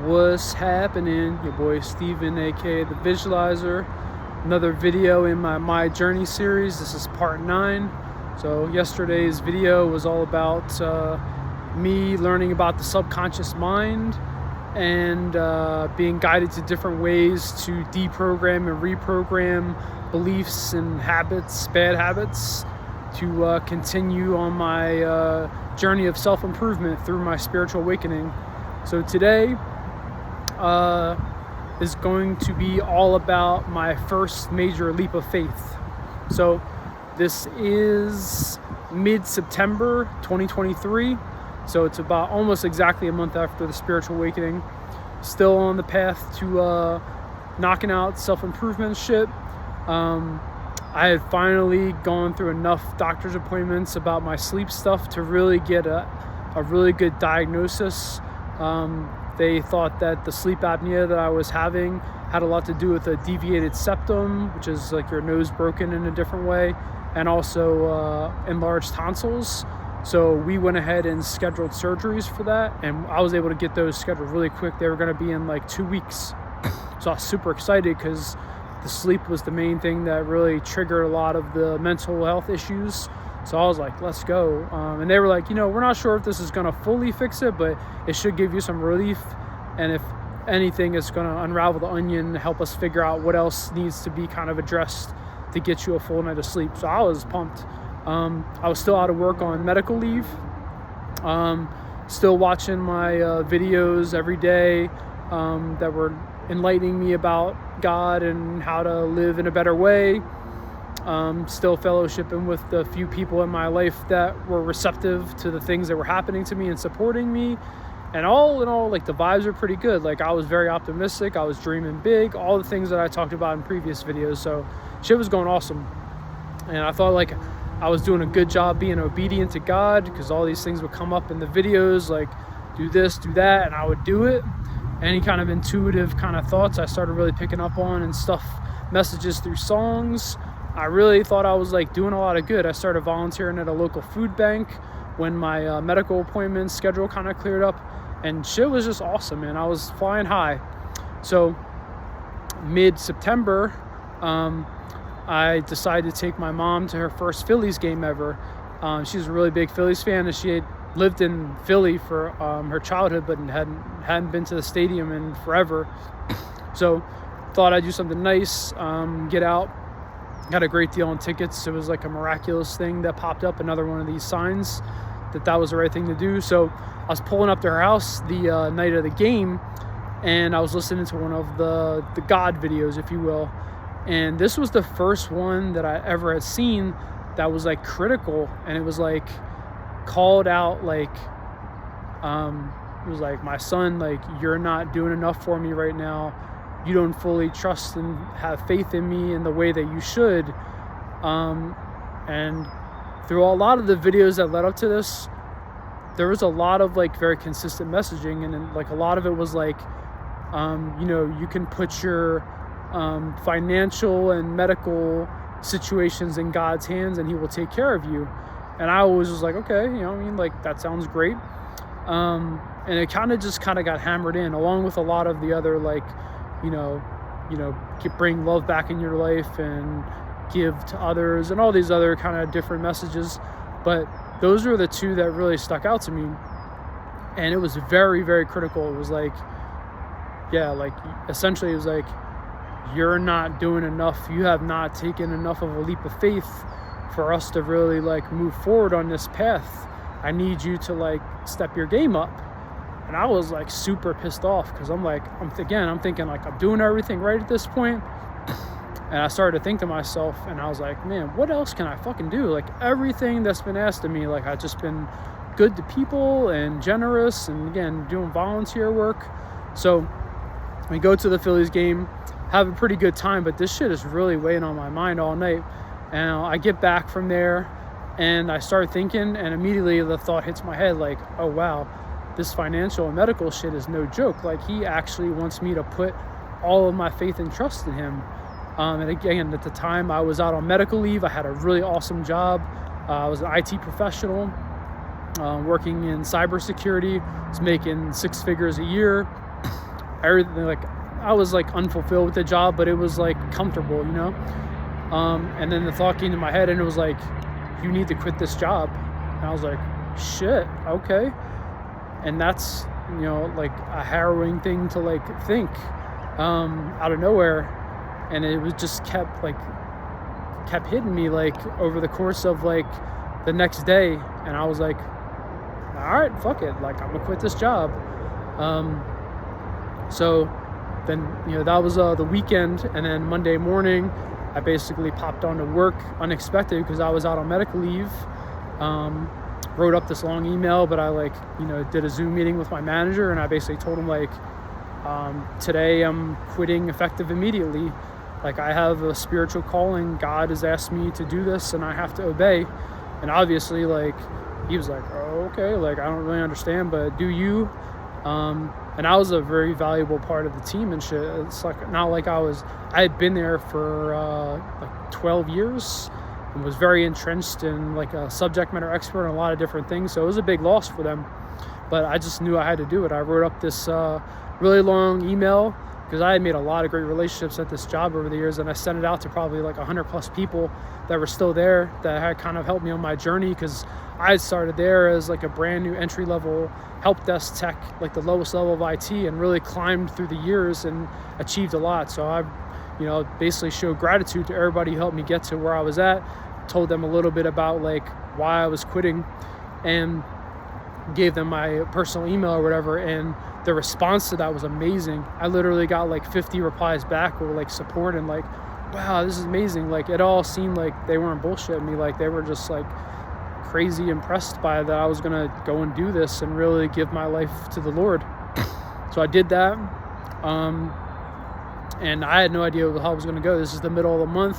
What's happening? Your boy Steven, aka the Visualizer. Another video in my Journey series. This is part 9. So yesterday's video was all about me learning about the subconscious mind and being guided to different ways to deprogram and reprogram beliefs and habits, bad habits, to continue on my journey of self-improvement through my spiritual awakening. So today is going to be all about my first major leap of faith. So this is mid-September 2023. So it's about almost exactly a month after the spiritual awakening. Still on the path to knocking out self-improvement shit. I had finally gone through enough doctor's appointments about my sleep stuff to really get a really good diagnosis. They thought that the sleep apnea that I was having had a lot to do with a deviated septum, which is like your nose broken in a different way, and also enlarged tonsils. So we went ahead and scheduled surgeries for that, and I was able to get those scheduled really quick. They were going to be in like 2 weeks. So I was super excited because the sleep was the main thing that really triggered a lot of the mental health issues. So I was like, let's go. And they were like, we're not sure if this is going to fully fix it, but it should give you some relief. And if anything, it's going to unravel the onion, help us figure out what else needs to be kind of addressed to get you a full night of sleep. So I was pumped. I was still out of work on medical leave. Still watching my videos every day that were enlightening me about God and how to live in a better way. Still fellowshipping with the few people in my life that were receptive to the things that were happening to me and supporting me. And all in all, like, the vibes are pretty good. Like, I was very optimistic. I was dreaming big. All the things that I talked about in previous videos. So shit was going awesome. And I thought like I was doing a good job being obedient to God, because all these things would come up in the videos, like do this, do that, and I would do it. Any kind of intuitive kind of thoughts I started really picking up on and stuff, messages through songs. I really thought I was like doing a lot of good. I started volunteering at a local food bank when my medical appointment schedule kind of cleared up, and shit was just awesome, man. I was flying high. So mid-September, I decided to take my mom to her first Phillies game ever. She's a really big Phillies fan, and she had lived in Philly for her childhood, but hadn't been to the stadium in forever. So thought I'd do something nice, get out. Got a great deal on tickets. It was like a miraculous thing that popped up, another one of these signs that was the right thing to do. So I was pulling up to her house the night of the game, and I was listening to one of the God videos, if you will. And this was the first one that I ever had seen that was like critical, and it was like called out, like it was like, my son, like, you're not doing enough for me right now. You don't fully trust and have faith in me in the way that you should. And through a lot of the videos that led up to this, there was a lot of like very consistent messaging, and then, like, a lot of it was like, you can put your financial and medical situations in God's hands, and he will take care of you. And I always was like, okay, like, that sounds great. And it kind of got hammered in, along with a lot of the other, like, bring love back in your life and give to others and all these other kind of different messages. But those were the two that really stuck out to me. And it was very, very critical. It was like, essentially it was like, you're not doing enough. You have not taken enough of a leap of faith for us to really like move forward on this path. I need you to like step your game up. And I was like super pissed off, because I'm thinking like I'm doing everything right at this point. And I started to think to myself, and I was like, man, what else can I fucking do? Like, everything that's been asked of me, like, I've just been good to people and generous, and again, doing volunteer work. So we go to the Phillies game, have a pretty good time, but this shit is really weighing on my mind all night. And I get back from there, and I start thinking, and immediately the thought hits my head, like, oh wow, this financial and medical shit is no joke. Like, he actually wants me to put all of my faith and trust in him. And again, at the time I was out on medical leave. I had a really awesome job. I was an IT professional, working in cybersecurity. I was making 6 figures a year. everything, like I was like unfulfilled with the job, but it was like comfortable, you know. And then the thought came to my head, and it was like, you need to quit this job. And I was like, shit, okay. And that's, you know, like a harrowing thing to like think out of nowhere. And it was just kept hitting me like over the course of like the next day. And I was like, all right, fuck it, like I'm gonna quit this job. So then, you know, that was the weekend, and then Monday morning I basically popped on to work unexpected because I was out on medical leave. Wrote up this long email, but I like, you know, did a Zoom meeting with my manager, and I basically told him like, today I'm quitting effective immediately. Like, I have a spiritual calling. God has asked me to do this, and I have to obey. And obviously, like, he was like, oh, okay, like, I don't really understand, but do you? And I was a very valuable part of the team and shit. It's like, not like I had been there for like 12 years and was very entrenched in like a subject matter expert on a lot of different things. So it was a big loss for them, but I just knew I had to do it. I wrote up this really long email because I had made a lot of great relationships at this job over the years, and I sent it out to probably like 100 plus people that were still there that had kind of helped me on my journey, because I had started there as like a brand new entry level help desk tech, like the lowest level of IT, and really climbed through the years and achieved a lot. So I, you know, basically showed gratitude to everybody who helped me get to where I was at, told them a little bit about like why I was quitting, and gave them my personal email or whatever, and the response to that was amazing. I literally got like 50 replies back with like support and like, wow, this is amazing. Like, it all seemed like they weren't bullshitting me. Like, they were just like crazy impressed by that I was gonna go and do this and really give my life to the Lord. So I did that, and I had no idea how it was gonna go. This is the middle of the month.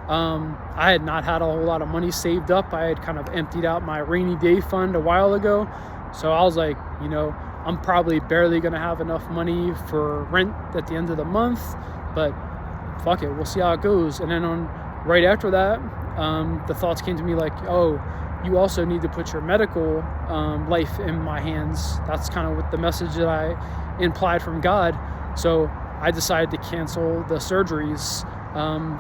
I had not had a whole lot of money saved up. I had kind of emptied out my rainy day fund a while ago. So I was like, you know, I'm probably barely going to have enough money for rent at the end of the month, but fuck it, we'll see how it goes. And then right after that, the thoughts came to me like, oh, you also need to put your medical life in my hands. That's kind of what the message that I implied from God. So I decided to cancel the surgeries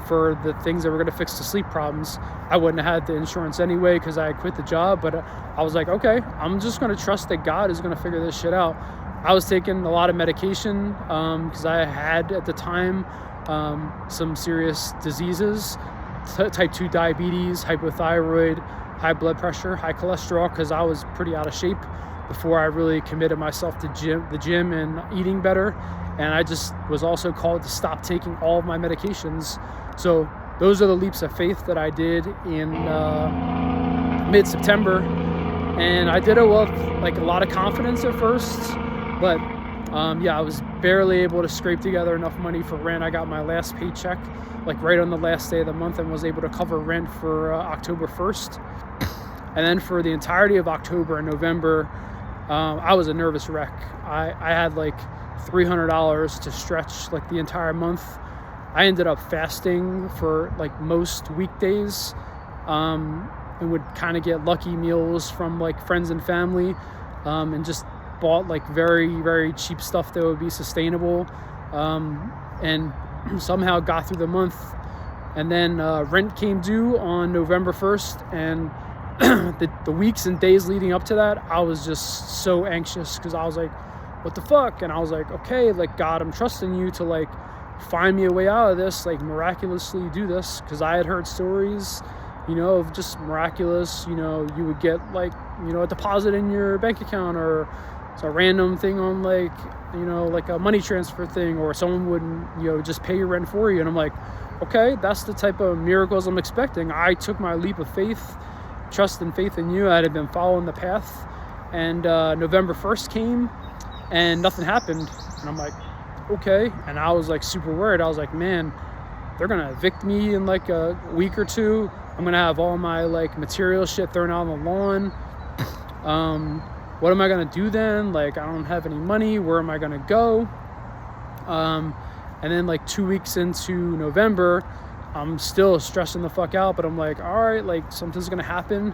for the things that were going to fix the sleep problems. I wouldn't have had the insurance anyway because I had quit the job, but I was like, okay, I'm just going to trust that God is going to figure this shit out. I was taking a lot of medication because I had at the time some serious diseases, type 2 diabetes, hypothyroid, high blood pressure, high cholesterol, because I was pretty out of shape before I really committed myself to the gym and eating better. And I just was also called to stop taking all of my medications. So those are the leaps of faith that I did in mid-September. And I did it with like a lot of confidence at first, but yeah, I was barely able to scrape together enough money for rent. I got my last paycheck like right on the last day of the month and was able to cover rent for October 1st. And then for the entirety of October and November, I was a nervous wreck. I had like $300 to stretch like the entire month. I ended up fasting for like most weekdays, and would kind of get lucky meals from like friends and family, and just bought like very, very cheap stuff that would be sustainable, and somehow got through the month. And then rent came due on November 1st, and the weeks and days leading up to that, I was just so anxious because I was like, what the fuck? And I was like, okay, like, God, I'm trusting you to like find me a way out of this, like miraculously do this. Because I had heard stories, you know, of just miraculous, you know, you would get like, you know, a deposit in your bank account, or it's a random thing on like, you know, like a money transfer thing, or someone would, you know, just pay your rent for you. And I'm like, okay, that's the type of miracles I'm expecting. I took my leap of faith, trust and faith in you. I had been following the path, and November 1st came and nothing happened. And I'm like, okay. And I was like super worried. I was like, man, they're gonna evict me in like a week or two. I'm gonna have all my like material shit thrown out on the lawn. What am I gonna do then? Like, I don't have any money. Where am I gonna go? And then like 2 weeks into November, I'm still stressing the fuck out, but I'm like, all right, like something's gonna happen.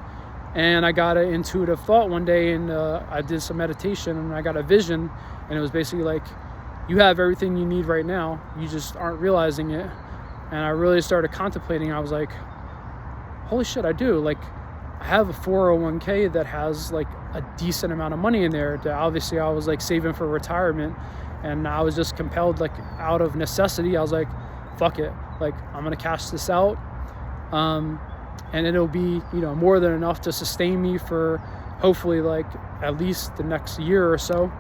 And I got an intuitive thought one day, and I did some meditation, and I got a vision, and it was basically like, you have everything you need right now, you just aren't realizing it. And I really started contemplating. I was like, holy shit, I do. Like, I have a 401k that has like a decent amount of money in there that obviously I was like saving for retirement, and I was just compelled, like out of necessity. I was like, fuck it, like I'm gonna cash this out, and it'll be, you know, more than enough to sustain me for hopefully like at least the next year or so.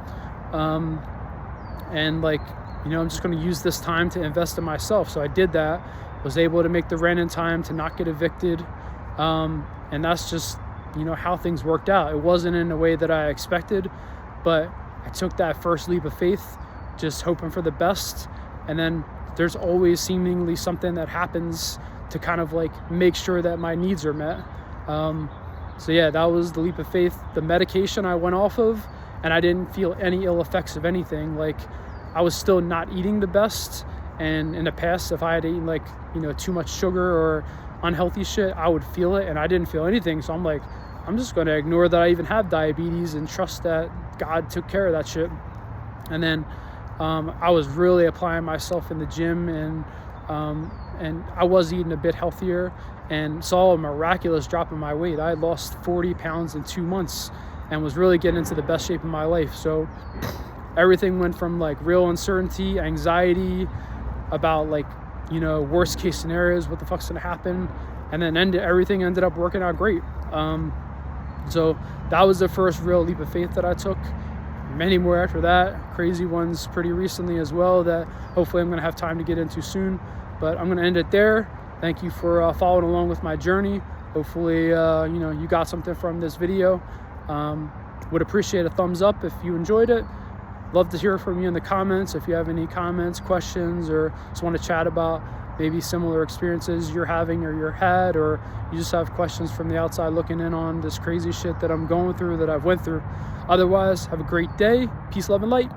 And like, you know, I'm just going to use this time to invest in myself. So I did that, was able to make the rent in time to not get evicted. And that's just, you know, how things worked out. It wasn't in a way that I expected, but I took that first leap of faith, just hoping for the best. And then there's always seemingly something that happens to kind of like make sure that my needs are met. So yeah, that was the leap of faith. The medication I went off of, and I didn't feel any ill effects of anything. Like, I was still not eating the best, and in the past, if I had eaten like, you know, too much sugar or unhealthy shit, I would feel it, and I didn't feel anything. So I'm like, I'm just going to ignore that I even have diabetes and trust that God took care of that shit. And then I was really applying myself in the gym, and I was eating a bit healthier, and saw a miraculous drop in my weight. I lost 40 pounds in 2 months and was really getting into the best shape of my life. So everything went from like real uncertainty, anxiety about like, you know, worst case scenarios, what the fuck's gonna happen, and then everything ended up working out great. So that was the first real leap of faith that I took. Many more after that, crazy ones pretty recently as well that hopefully I'm gonna have time to get into soon. But I'm gonna end it there. Thank you for following along with my journey. Hopefully, you know, you got something from this video. Would appreciate a thumbs up if you enjoyed it. Love to hear from you in the comments. If you have any comments, questions, or just want to chat about maybe similar experiences you're having or you're had, or you just have questions from the outside looking in on this crazy shit that I'm going through, that I've went through. Otherwise, have a great day. Peace, love, and light.